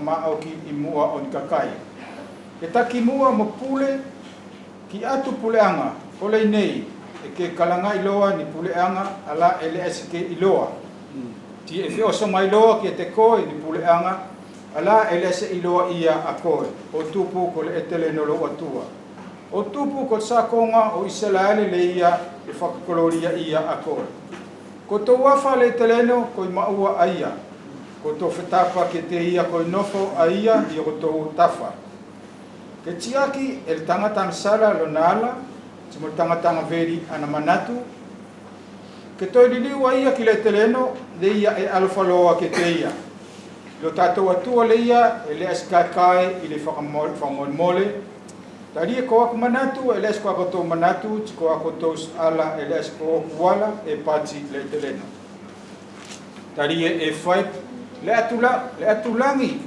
whakamao ki I mua o ni kakai. Ke taki mua mo pule ki atu puleanga, ole nei, e ke kalanga iloa ni puleanga ala ele eske iloa. Ti e fio so mai loa ki te koe ni puleanga, ala ele se iloa ia a koe, o tupu ko le etele no lo atua. O tupu ko sakonga o Israele le ia e whakakoloria ia a koe. Ko tō wafa le teleno ko I maua a ia. Ko tō whetapa ke te ia ko I nofo a ia I o tō tafa. Ke tiaki e le tangata sala lo nala, te mo tangata veri ana manatu. Ke tō liliu a ia ki le teleno, le ia e alofaloa ke te ia. Lo tātou atua le ia e le askakai I le whakamol mole. Tari e ko aku manatu e le asko ako tō manatu, ti ko ako tō ala e le asko kuala e pati le teleno. Tari e whai le atulangi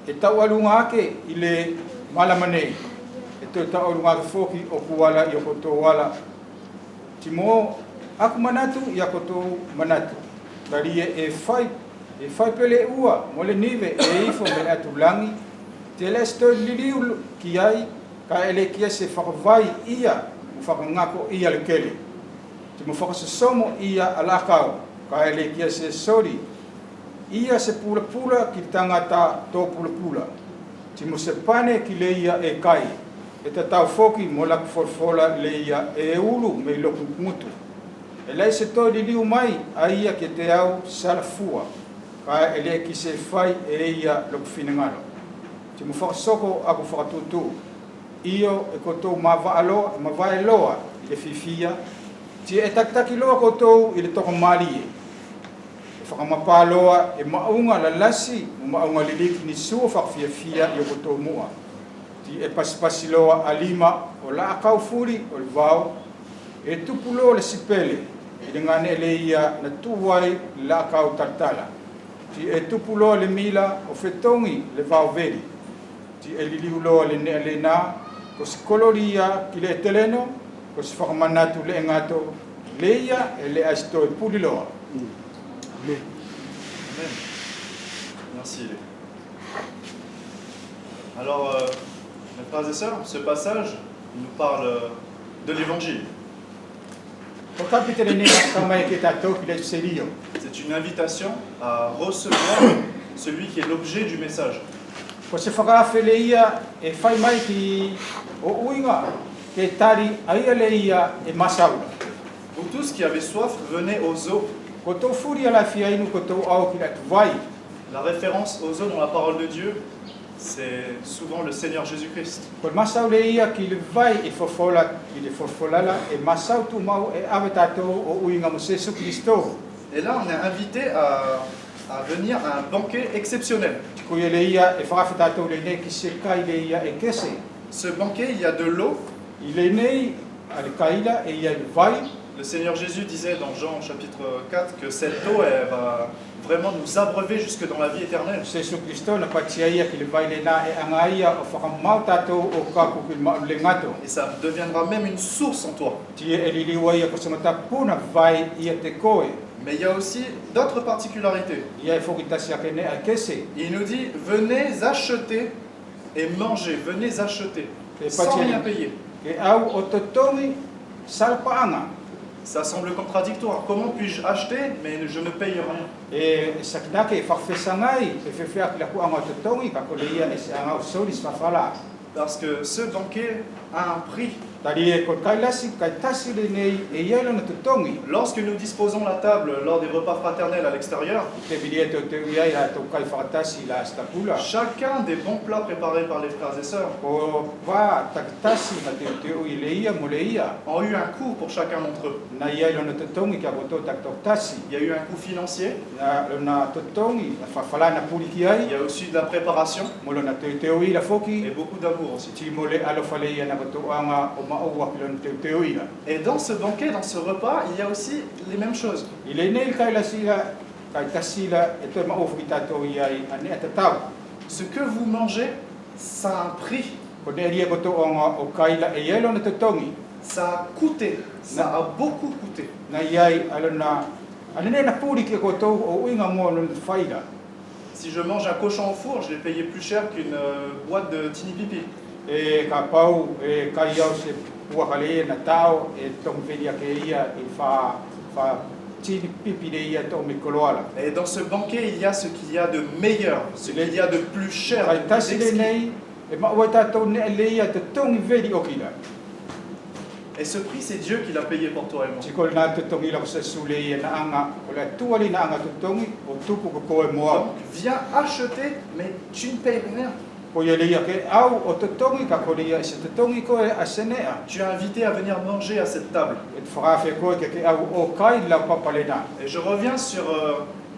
e tau alunga ake I le malamanei. E tō tau alunga ake whoki o kuala I o tō wala. Ti mo aku manatu I ako tō manatu. Tari e whai pele ua mo le nive e ifo me le atulangi. Te le sto liliu ki ai ka ele kia se whakawai ia o whakangako ia le kele. Te mo whakasasomo ia alakau ka ele kia se sori. Ia se pula-pula ki tangata tō pula-pula. Te mo se pane ki le ia e kai. E te tau foki mo laku forfola le ia e ulu me loku mutu. E lei se tō liliu mai a ia ki te au salafua. Ka ele ki se whai e ia loku finangalo. Te mo whakasoko ako whakatutu. Io e kotou mavae loa I le fifia. Ti e takitaki loa kotou I le toko mali e. E whakamapa loa e maunga la lasi, maunga liliki ni sua whakfiafia I o kotou mua. Ti e pasipasi loa a lima o la akau furi o le vau. E tupu loa le sipele. I le ngane le ia na tuwai la akau tartala. Ti e tupu loa le mila o fetongi le vau veri. Ti e liliu loa le nea le nā. Ko si koloria ki le teleno, ko si whakamanatu le ngato leia e le asto e puliloa. Amen. Amen. Merci. Alors, mes frères et sœurs, ce passage il nous parle de l'évangile. C'est une invitation à recevoir celui qui est l'objet du message. Ko se whakawhele ia e whai mai ki o uinga ke tari aia le ia e masaula. Pour tous qui avaient soif, venez aux eaux. Ko tō furi ala fia inu ko tō au ki la tuwai. La référence aux eaux dans la parole de Dieu, c'est souvent le Seigneur Jésus-Christ. Ko masaule ia ki le vai e fofola ki le fofolala e masau tu mau e ave tatou o uinga mo Jesu Kristo. Et là, on est invité à venir à un banquet exceptionnel. Ce banquet, il y a de l'eau. Le Seigneur Jésus disait dans Jean chapitre 4 que cette eau elle va vraiment nous abreuver jusque dans la vie éternelle. Et ça deviendra même une source en toi. Mais il y a aussi d'autres particularités. Il nous dit, venez acheter et manger, venez acheter, sans rien payer. Ça semble contradictoire. Comment puis-je acheter, mais je ne paye rien? Parce que ce banquet a un prix. Lorsque nous disposons la table lors des repas fraternels à l'extérieur, chacun des bons plats préparés par les frères et sœurs ont eu un coût pour chacun d'entre eux. Il y a eu un coût financier, il y a aussi de la préparation et beaucoup d'amour aussi. Et dans ce banquet, dans ce repas, il y a aussi les mêmes choses. Ce que vous mangez, ça a un prix. Ça a coûté, ça a beaucoup coûté. Si je mange un cochon au four, je l'ai payé plus cher qu'une boîte de Tini Pipi. E ka pau e ka iau se puakale na tau e tong velia ke ia e fa tini pipi de ia tong mikoloala. Et dans ce banquet, il y a ce qu'il y a de meilleur, ce qu'il y a de plus cher, Kai de plus tasi le exquis. nei e maua tatou ne le ia te tongi veli okila. Et ce prix, c'est Dieu qui l'a payé pour toi et moi. Tikol na te tongi la se sule ia na anga o le tuali na anga te tongi o tupu ko koe moa. Donc, viens acheter, mais tu ne payes rien. Ko ia le ia ke au o te tongi ka ko le ia se te tongi ko e asenea. Tu es invité à venir manger à cette table. E te whakafe koe ke au o kai la papalena. Et je reviens sur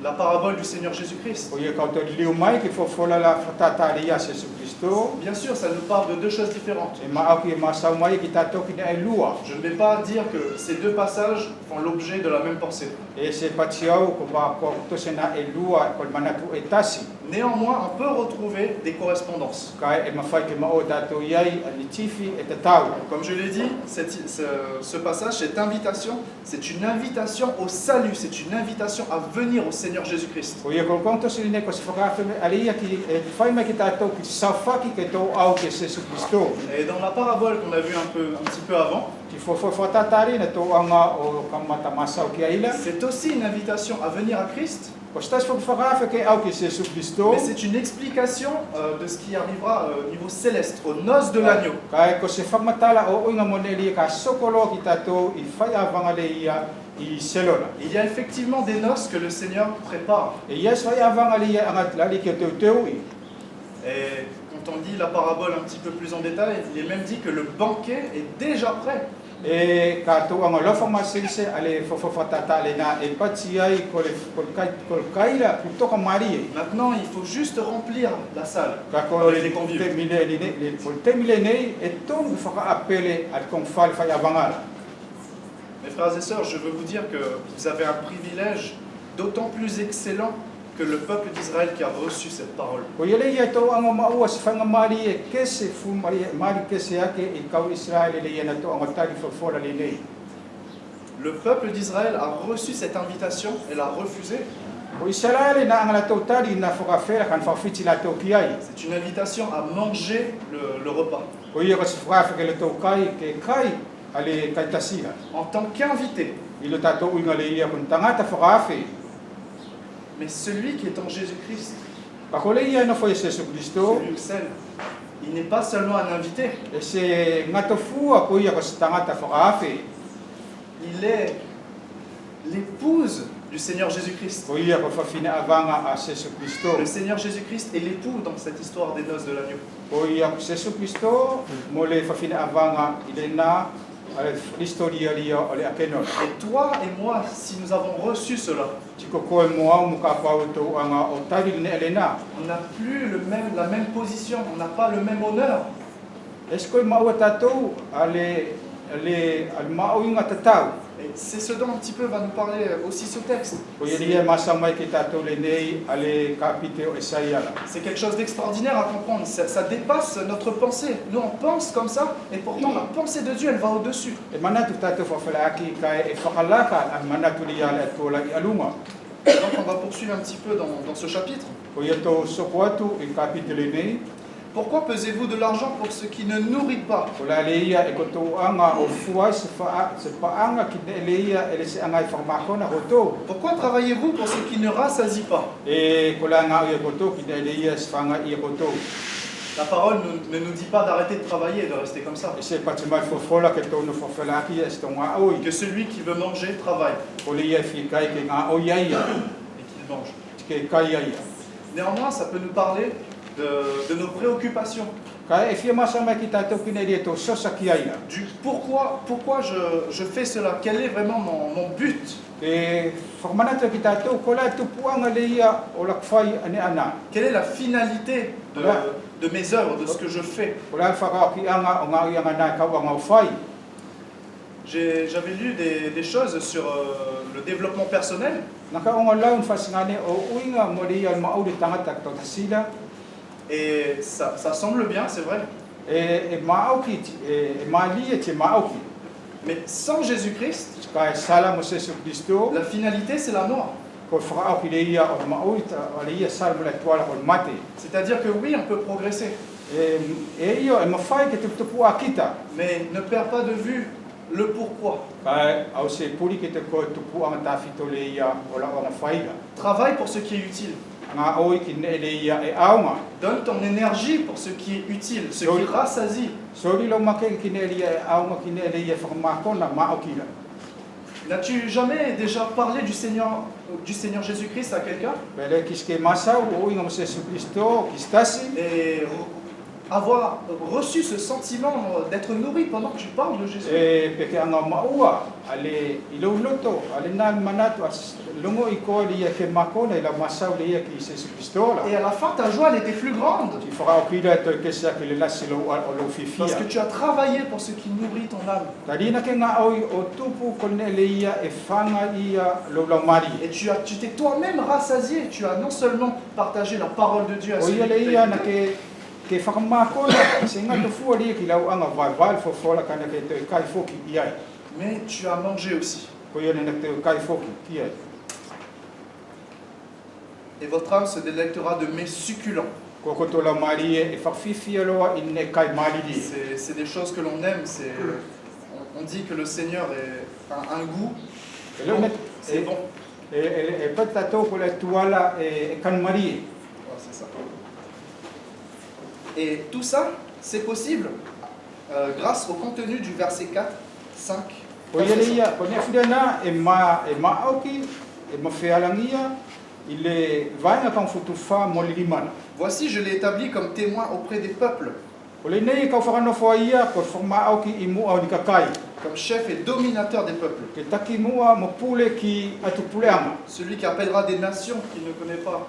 la parabole du Seigneur Jésus-Christ. Ko ia ka te liu mai ke fofola la fatata le ia se Kristo. Bien sûr, ça nous parle de deux choses différentes. E maaki e masau mai ki tatou ki ne e lua. Je ne vais pas dire que ces deux passages font l'objet de la même pensée. E se patiau ko ba ko tosena e lua ko manatu e tasi. Néanmoins, on peut retrouver des correspondances. Kai e mawhai ke mao tatou iai ani tifi e te tau. Comme je l'ai dit, ce passage, cette invitation, c'est une invitation au salut, c'est une invitation à venir au Seigneur Jésus-Christ. Ko ia ko konto sine ko se whakafe me ali ia ki e whai mai ki tatou ki safaki ke tau au ke Jesu Kristo. Et dans la parabole qu'on a vue un petit peu avant, Ki fofo fatatari na tau anga o kamata masau ki aila. c'est aussi une invitation à venir à Christ, Ko stas fo whakafe ke au ki Jesu Kristo. mais c'est une explication de ce qui arrivera au niveau céleste, aux noces de l'agneau. Kai ko se whamatala o oinga moneli ka sokolo ki tatou I whai avanga le ia I selona. Il y a effectivement des noces que le Seigneur prépare. E yes whai avanga le ia angat lali ke teu teu I. Et quand on lit la parabole un petit peu plus en détail, il est même dit que le banquet est déjà prêt. E ka tau anga lofa masilse ale fofo fatata le na e pati ai ko le kaila ku toka mari. Maintenant, il faut juste remplir la salle Ka ko avec les te convives. mile ni le ko te mile nei e tonu whaka apele al kong fal whai avanga. Mes frères et sœurs, je veux vous dire que vous avez un privilège d'autant plus excellent que le peuple d'Israël qui a reçu cette parole. Ko ia le ia tau anga maua se whanga mari e kese fu mari kese ake I kau Israel le ia na tau anga tari fofola le nei. Le peuple d'Israël a reçu cette invitation et l'a refusée. Ko Israel na anga la tau tari na whakawhera kan whawhiti la tau ki ai. C'est une invitation à manger le repas. Ko ia ko se whakawhera le tau kai ke kai ale kai tasina. En tant qu'invité. I lo tatou inga le ia kun tangata whakawhe. Mais celui qui est en Jésus-Christ, Ka ko le ia na foi Jesu Kristo. celui ou celle, il n'est pas seulement un invité, E se ngato fua ko ia ko se tangata whakawhe. il est l'épouse du Seigneur Jésus-Christ. Ko ia ko whawhina avanga a Jesu Kristo. Le Seigneur Jésus-Christ est l'époux dans cette histoire des noces de l'agneau. Ko ia ko Jesu Kristo mo le whawhina avanga I le na ale historia lia ole akeno. Et toi et moi, si nous avons reçu cela, Tiko koe moa mo ka pau tau anga o tari ne ele na. on n'a plus la même position, on n'a pas le même honneur. Es koe maua tatou ale mau inga tatau. Et c'est ce dont un petit peu va nous parler aussi ce texte. Ko ia lia masa mai ki tatou le nei ale kapite o Esaia la. C'est quelque chose d'extraordinaire à comprendre, ça dépasse notre pensée. Nous on pense comme ça, et pourtant la pensée de Dieu elle va au-dessus. E manatu tatou whawhalaki kai e whakalaka a manatu lia le atola I alunga. Donc on va poursuivre un petit peu dans ce chapitre. Ko ia tau soko atu I kapite le nei. Pourquoi pesez-vous de l'argent pour ce qui ne nourrit pas? Ko la le ia e ko tau anga o fuai se paanga ki ne le ia ele se anga I whamakona ko tau. Pourquoi travaillez-vous pour ce qui ne rassasie pas? E ko la nga ia ko tau ki ne le ia se whanga ia ko tau. La parole ne nous dit pas d'arrêter de travailler et de rester comme ça. E se pati mai fofola ke tau no whawhalaki e se tau ngā oi. Que celui qui veut manger travaille Ko le ia whikai ke ngā oi ia ia. et qu'il mange. Ke kai ia ia. Néanmoins, ça peut nous parler de nos préoccupations, Ka e whia masa mai ki tātou ki ne ria tau sosa ki ia. du pourquoi je fais cela, quel est vraiment mon but. E whakamanata ki tātou ko la tupuanga le ia o la kwhai ane ana. Quelle est la finalité de mes œuvres, de ce que je fais. Ko la whakao ki anga o ngā ianga nā kau anga o whai. J'avais lu des choses sur le développement personnel. Naka o ngā laun whasingane o uinga mo le ia mauri tangata ki tau tasila. Et ça semble bien, c'est vrai. E maauki, e maali e te maauki. Mais sans Jésus-Christ, Ka e sala mo Jesu Kristo. la finalité c'est la mort. C'est-à-dire que oui, on peut progresser, mais ne perds pas de vue le pourquoi. Travaille pour ce qui est utile. Donne ton énergie pour ce qui est utile, ce qui rassasie. N'as-tu jamais déjà parlé du Seigneur Jésus-Christ à quelqu'un? Et avoir reçu ce sentiment d'être nourri pendant que tu parles de Jésus. Et à la fin, ta joie elle était plus grande. Parce que tu as travaillé pour ce qui nourrit ton âme. Et tu t'es toi-même rassasié. Tu as non seulement partagé la parole de Dieu à celui qui t'a écouté, mais tu as mangé aussi. Et votre âme se délectera de mets succulents. C'est des choses que l'on aime. On dit que le Seigneur a un goût. C'est bon. Ouais, c'est ça. Et tout ça, c'est possible grâce au contenu du verset 4, 5. Voici, je l'ai établi comme témoin auprès des peuples, comme chef et dominateur des peuples. Celui qui appellera des nations qu'il ne connaît pas.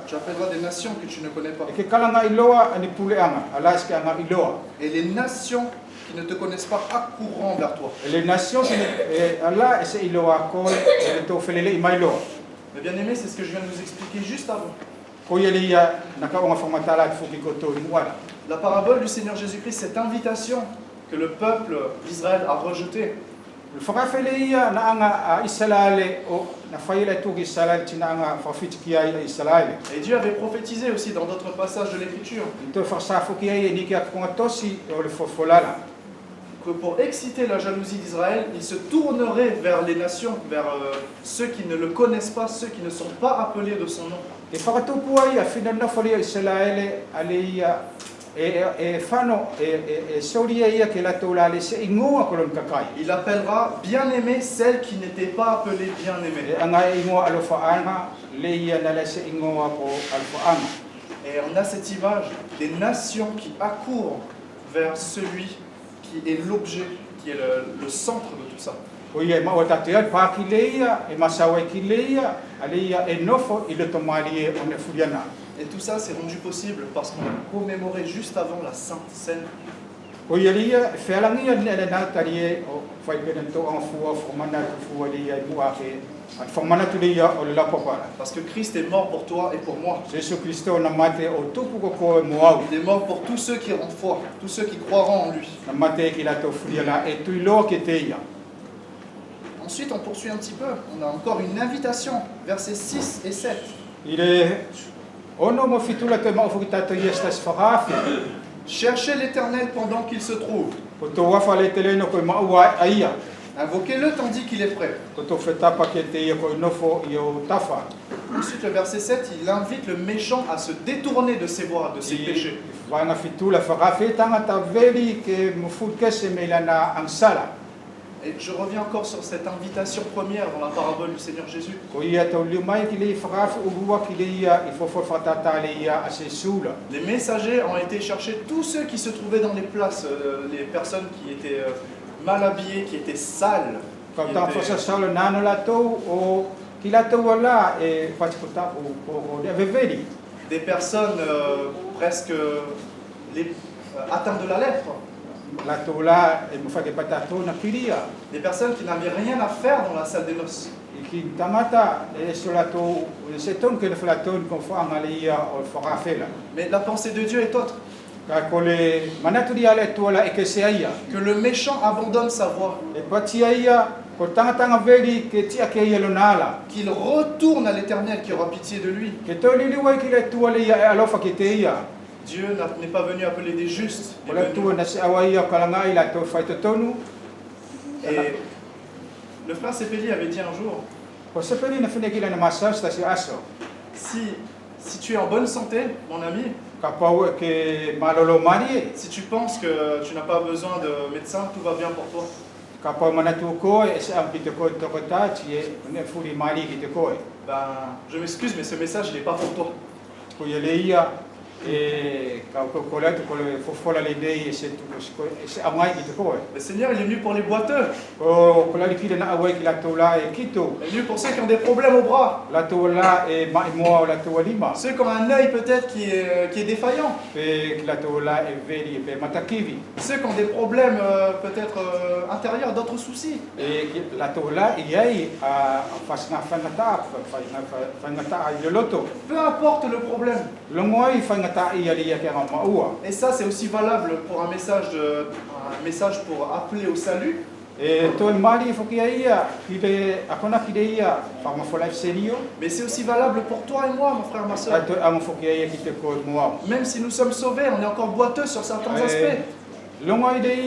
Tu appelleras des nations que tu ne connais pas. Et les nations qui ne te connaissent pas accourront vers toi. Mais bien aimé, c'est ce que je viens de vous expliquer juste avant. La parabole du Seigneur Jésus-Christ, cette invitation que le peuple d'Israël a rejetée. Et Dieu avait prophétisé aussi dans d'autres passages de l'Écriture que pour exciter la jalousie d'Israël, il se tournerait vers les nations, vers ceux qui ne le connaissent pas, ceux qui ne sont pas appelés de son nom. Il appellera bien-aimés celles qui n'étaient pas appelées bien-aimées. Et on a cette image des nations qui accourent vers celui qui est l'objet, qui est le centre de tout ça. Et tout ça s'est rendu possible parce qu'on a commémoré juste avant la Sainte Seine. Parce que Christ est mort pour toi et pour moi. Il est mort pour tous ceux qui auront foi, tous ceux qui croiront en lui. Ensuite, on poursuit un petit peu. On a encore une invitation, versets 6 et 7. Cherchez l'Éternel pendant qu'il se trouve. Invoquez-le tandis qu'il est prêt. Ensuite, le verset 7, il invite le méchant à se détourner de ses voies, de ses péchés. Et je reviens encore sur cette invitation première dans la parabole du Seigneur Jésus. Les messagers ont été chercher tous ceux qui se trouvaient dans les places, les personnes qui étaient mal habillées, qui étaient sales. Des personnes presque atteintes de la lèpre. Des personnes qui n'avaient rien à faire dans la salle des noces. Mais la pensée de Dieu est autre. Que le méchant abandonne sa voie. Ko tanga veli ke tia ke ia lonala. qu'il retourne à l'Éternel qui aura pitié de lui. Ke toli liwai ki le tua le ia e alofa ki te ia. Dieu n'est pas venu appeler des justes. Il Ko est le tua venu- na se awa ia kalanga i la to fai to tonu. Et le frère Sepeli avait dit un jour, Ko se peli na fine ki la na masa sta si aso. si tu es en bonne santé, mon ami, Ka pau ke malolo mari. si tu penses que tu n'as pas besoin de médecin, tout va bien pour toi. Ka pau mana tu ko e se am ki te ko to ko ta ti e ne furi mari ki te ko. Ben, je m'excuse, mais ce message, il n'est pas pour toi. Ko ia le ia e ka ko le ko le fofola le nei e se tu e se amai ki te ko. Le Seigneur, il est venu pour les boiteux. Ko la ki na awai ki la to la e kito. Il est venu pour ceux qui ont des problèmes au bras. La to la e mai mo la to lima. Ceux qui ont un œil peut-être qui est défaillant. Pe ki la to la e veri pe matakivi. Ceux qui ont des problèmes peut-être intérieurs, d'autres soucis. E la to la e ai a fasna fangata fangata i le loto. Peu importe le problème. Lo moi fangata i ali ya ka maua. Et ça, c'est aussi valable pour un message pour appeler au salut. E to mari fo ki ia ki le akona ki le ia pa ma fola serio. Mais c'est aussi valable pour toi et moi, mon frère, ma soeur. To am fo ki ia ki te ko mo. Même si nous sommes sauvés, on est encore boiteux sur certains aspects. Lo moi de ia